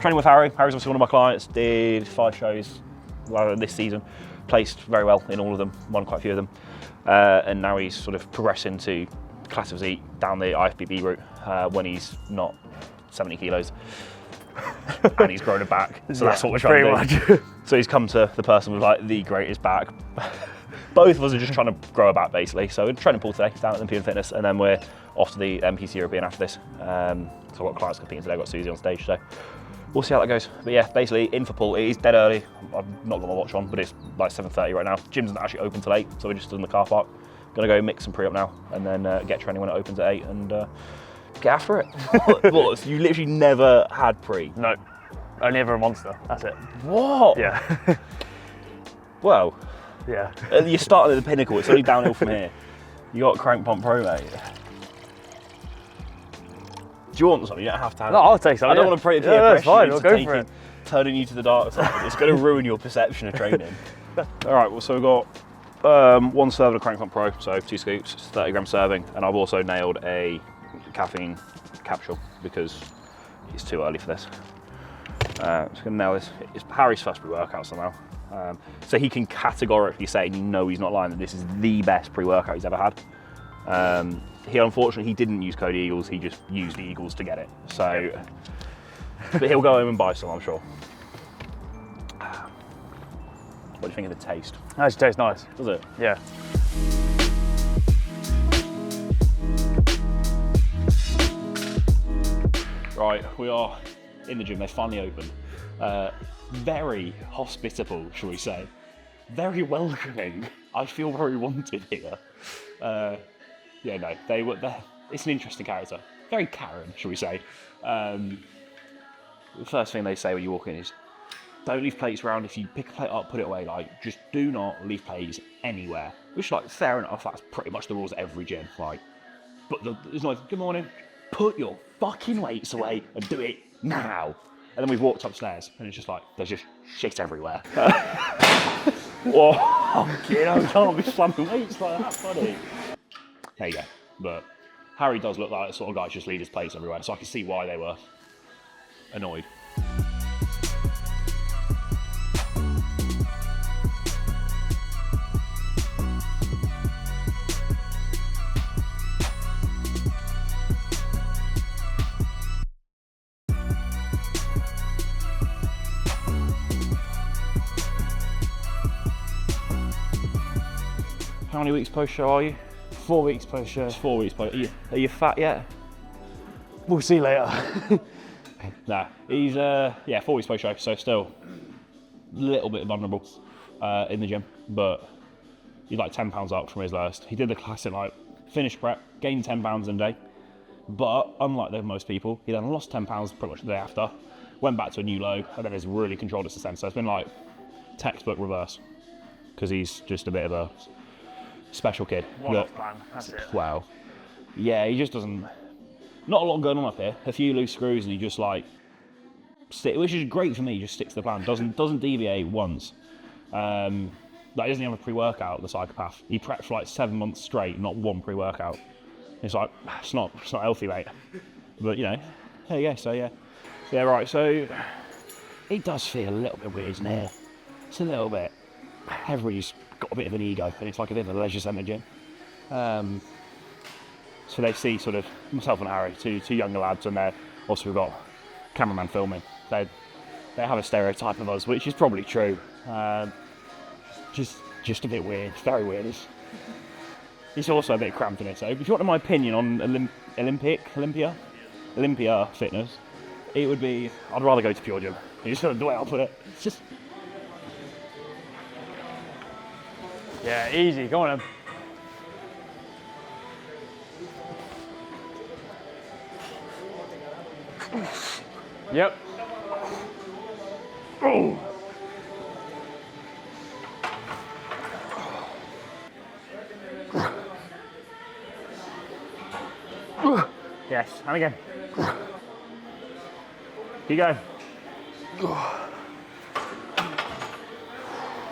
training with Harry. Harry's obviously one of my clients. Did 5 shows this season. Placed very well in all of them. Won quite a few of them. And now he's sort of progressing to class physique down the IFBB route when he's not 70 kilos. And he's grown a back. So that's what we're trying to do. So he's come to the person with like the greatest back. Both of us are just trying to grow a back basically. So we're training pool today down at Olympian Fitness, and then we're off to the NPC European after this. So I've got clients competing today. I've got Susie on stage, so we'll see how that goes. But yeah, basically in for pool. It is dead early. I've not got my watch on, but it's like 7:30 right now. Gym's not actually open till 8, so we're just in the car park. Gonna go mix some pre-up now, and then get training when it opens at 8, and get after it. What? You literally never had pre? No, only ever a monster. That's it. What? Yeah. Well. Yeah. You're starting at the pinnacle. It's only downhill from here. You got Crank Pump Pro, mate. Do you want something? You don't have to have it. No, I'll take some. I don't want to put it Yeah, that's fine. We'll go for it. Turning you to the dark side. It's going to ruin your perception of training. All right, well, so we've got 1 serve of Crank Pump Pro, so 2 scoops, 30 gram serving, and I've also nailed a caffeine capsule because it's too early for this. So I'm going to nail this. It's Harry's first pre-workout somehow. So he can categorically say, and you know he's not lying, that this is the best pre-workout he's ever had. He unfortunately didn't use Cody Eagles, he just used the Eagles to get it. So, but he'll go home and buy some, I'm sure. What do you think of the taste? It actually tastes nice. Does it? Yeah. Right, we are in the gym. They finally opened. Very hospitable, shall we say. Very welcoming. I feel very wanted here. Yeah, no, it's an interesting character. Very Karen, shall we say. The first thing they say when you walk in is, don't leave plates around. If you pick a plate up, put it away. Like, just do not leave plates anywhere. Which, like, fair enough. That's pretty much the rules at every gym. Like, but it's like, good morning. Put your fucking weights away and do it now. And then we've walked upstairs, and it's just like, there's just shit everywhere. Whoa, I can't be slamming weights like that, buddy. There you go. But Harry does look like the sort of guy who just leave his plates everywhere, so I can see why they were annoyed. How many weeks post-show are you? 4 weeks post-show. It's 4 weeks post. Are you fat yet? We'll see later. Nah, he's 4 weeks post-show, so still a little bit vulnerable in the gym, but he's like 10 pounds up from his lowest. He did the classic like finish prep, gained 10 pounds in a day, but unlike most people, he then lost 10 pounds pretty much the day after, went back to a new low, and then has really controlled his descent. So it's been like textbook reverse, because he's just a bit of a special kid. One-off plan, that's it. Wow. Yeah, he just doesn't. Not a lot going on up here. A few loose screws, and he just like which is great for me. He just sticks to the plan. Doesn't deviate once. Like he doesn't have a pre-workout. The psychopath. He prepped for like 7 months straight, not one pre-workout. It's like it's not healthy, mate. But you know, there you go. So yeah, right. So it does feel a little bit weird, isn't it? It's a little bit. Everybody's got a bit of an ego, and it's like a bit of a leisure centre gym. So they see sort of myself and Harry, two younger lads, and they're also we've got cameraman filming. They have a stereotype of us, which is probably true. Just a bit weird, very weird. It's also a bit cramped in it. So if you want my opinion on Olympia fitness, it would be I'd rather go to Pure Gym. It's just the way I'll put it. It's just. Yeah, easy. Go on, then. Yep. Oh. Yes, and again. Keep going.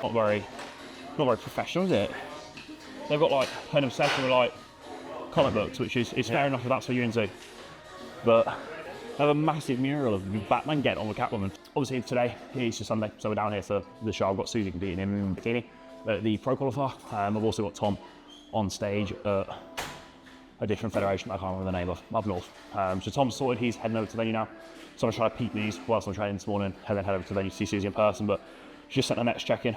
Not very professional, is it? They've got like an obsession with like comic books, which is fair enough if that's what you're into. But I have a massive mural of Batman getting on with Catwoman. Obviously today, Easter Sunday, so we're down here for the show. I've got Susie competing in bikini at the Pro Qualifier. I've also got Tom on stage at a different federation I can't remember the name of, up north. So Tom's sorted, he's heading over to the venue now. So I'm trying to peek these whilst I'm training this morning and then head over to the venue to see Susie in person. But she just sent the next check-in.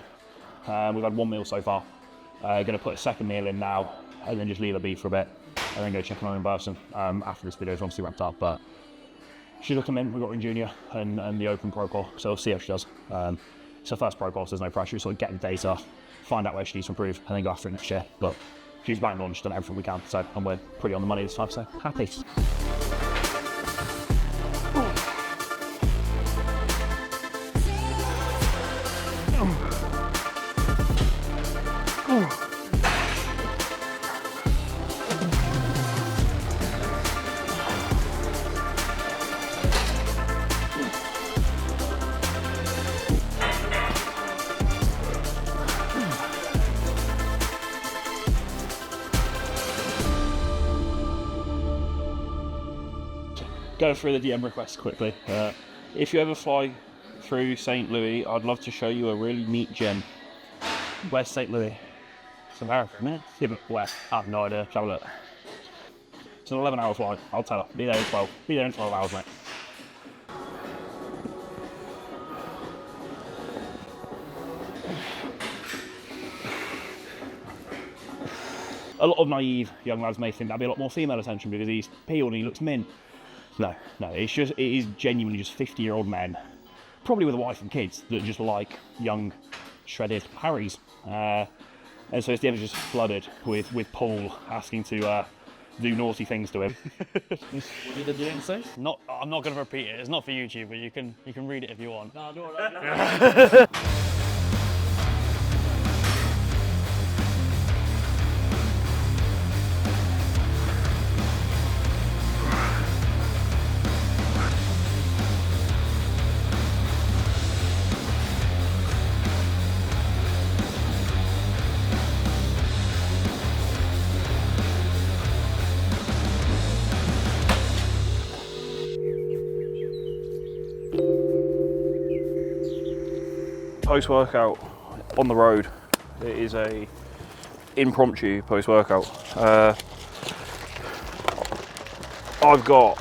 We've had one meal so far. Going to put a second meal in now and then just leave her be for a bit and then go check on her in person after this video is obviously wrapped up. But she's looking in, we've got Ring Junior and the Open Pro Call, so we'll see how she does. It's her first Pro Call, so there's no pressure, so get the data, find out where she needs to improve and then go after it next year. But she's bang on, she's done everything we can, so and we're pretty on the money this time, so happy. Go through the DM requests quickly. If you ever fly through St. Louis, I'd love to show you a really neat gym. Where's St. Louis? It's America, isn't it? Yeah, but where? I have no idea. Let's have a look. It's an 11-hour flight. I'll tell her. Be there in 12. Be there in 12 hours, mate. A lot of naive young lads may think that'd be a lot more female attention because he's peeled and he looks min. No, it is genuinely just 50-year-old men, probably with a wife and kids, that just like young, shredded Harrys. And so it's the just flooded with Paul asking to do naughty things to him. What did the DM say? I'm not going to repeat it. It's not for YouTube, but you can read it if you want. No, no. Post-workout on the road. It is a impromptu post-workout. I've got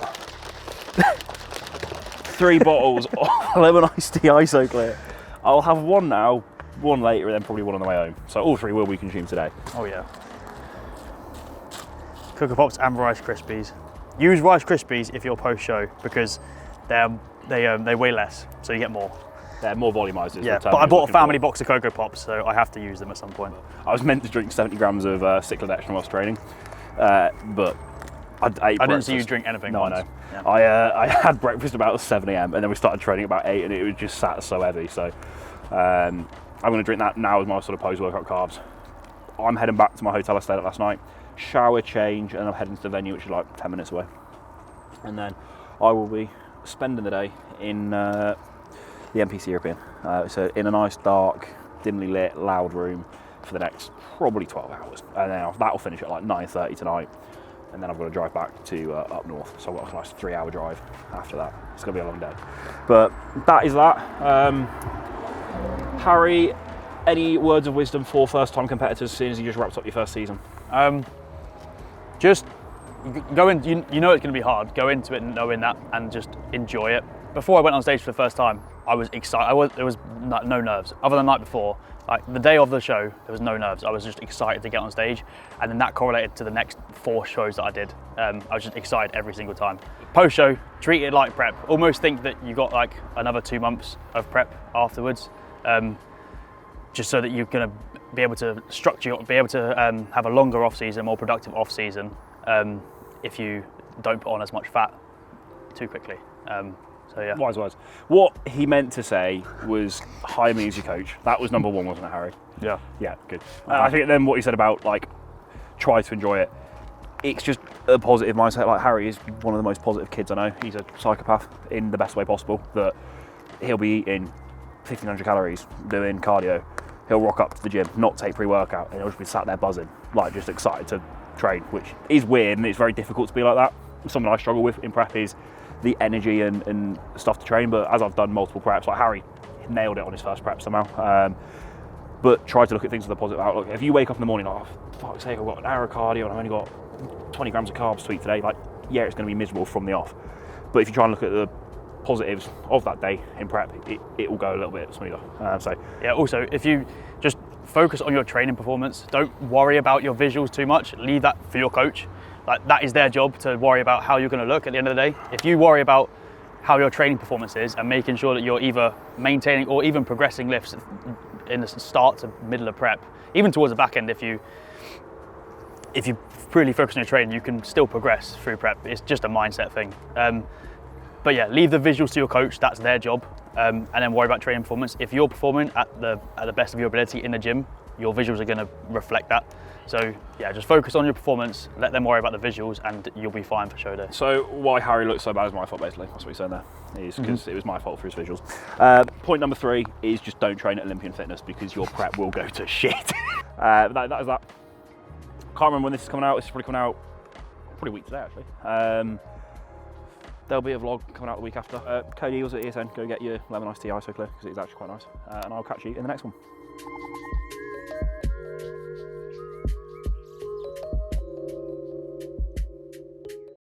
3 bottles of lemon iced tea Isoclear. I'll have one now, one later, and then probably one on the way home. So all 3 will be consumed today. Oh yeah. Cocoa Pops and Rice Krispies. Use Rice Krispies if you're post-show because they weigh less, so you get more. They're more volumizers. Yeah, but I bought a family box of Cocoa Pops, so I have to use them at some point. I was meant to drink 70 grams of cyclodextrin whilst training, but I didn't see you drink anything. No, once. I know. Yeah. I had breakfast about 7 AM and then we started training about 8 and it was just sat so heavy. So I'm going to drink that now as my sort of post-workout carbs. I'm heading back to my hotel I stayed at last night, shower, change, and I'm heading to the venue, which is like 10 minutes away. And then I will be spending the day in the NPC European. So in a nice, dark, dimly lit, loud room for the next probably 12 hours. And then that'll finish at like 9:30 tonight. And then I've got to drive back to up north. So I've got a nice 3-hour drive after that. It's going to be a long day. But that is that. Harry, any words of wisdom for first-time competitors, seeing as you just wrapped up your first season? Just go in, you know it's going to be hard. Go into it knowing that and just enjoy it. Before I went on stage for the first time, I was excited. There was no nerves. Other than the night before, like the day of the show, there was no nerves. I was just excited to get on stage. And then that correlated to the next 4 shows that I did. I was just excited every single time. Post-show, treat it like prep. Almost think that you got like another 2 months of prep afterwards. Just so that you're going to be able to structure, be able to have a longer off-season, more productive off-season, if you don't put on as much fat too quickly. So yeah. Wise words. What he meant to say was hire me as your coach. That was number 1, wasn't it, Harry? Yeah. Yeah, good. I think then what he said about like try to enjoy it. It's just a positive mindset. Like Harry is one of the most positive kids I know. He's a psychopath in the best way possible. That he'll be eating 1,500 calories, doing cardio. He'll rock up to the gym, not take pre-workout, and he'll just be sat there buzzing, like just excited to train, which is weird and it's very difficult to be like that. Something I struggle with in prep is the energy and stuff to train. But as I've done multiple preps, like Harry nailed it on his first prep somehow. But try to look at things with a positive outlook. If you wake up in the morning, like, oh, fuck's sake, I've got an hour of cardio and I've only got 20 grams of carbs to eat today, like, yeah, it's going to be miserable from the off. But if you try and look at the positives of that day in prep, it will go a little bit smoother. Yeah, also, if you just focus on your training performance, don't worry about your visuals too much, leave that for your coach. Like, that is their job to worry about how you're going to look at the end of the day. If you worry about how your training performance is and making sure that you're either maintaining or even progressing lifts in the start to middle of prep, even towards the back end, if you really focus on your training, you can still progress through prep. It's just a mindset thing. But yeah, leave the visuals to your coach, that's their job, and then worry about training performance. If you're performing at the best of your ability in the gym, your visuals are going to reflect that. So yeah, just focus on your performance, let them worry about the visuals, and you'll be fine for show day. So why Harry looks so bad is my fault, basically. That's what he's saying there. Is because it was my fault for his visuals. Point number 3 is just don't train at Olympian Fitness because your prep will go to shit. That is that. Can't remember when this is coming out. This is probably coming out a week today, actually. There'll be a vlog coming out the week after. Cody Eagles at ESN, go get your lemon iced tea ISO clear because it is actually quite nice. And I'll catch you in the next one.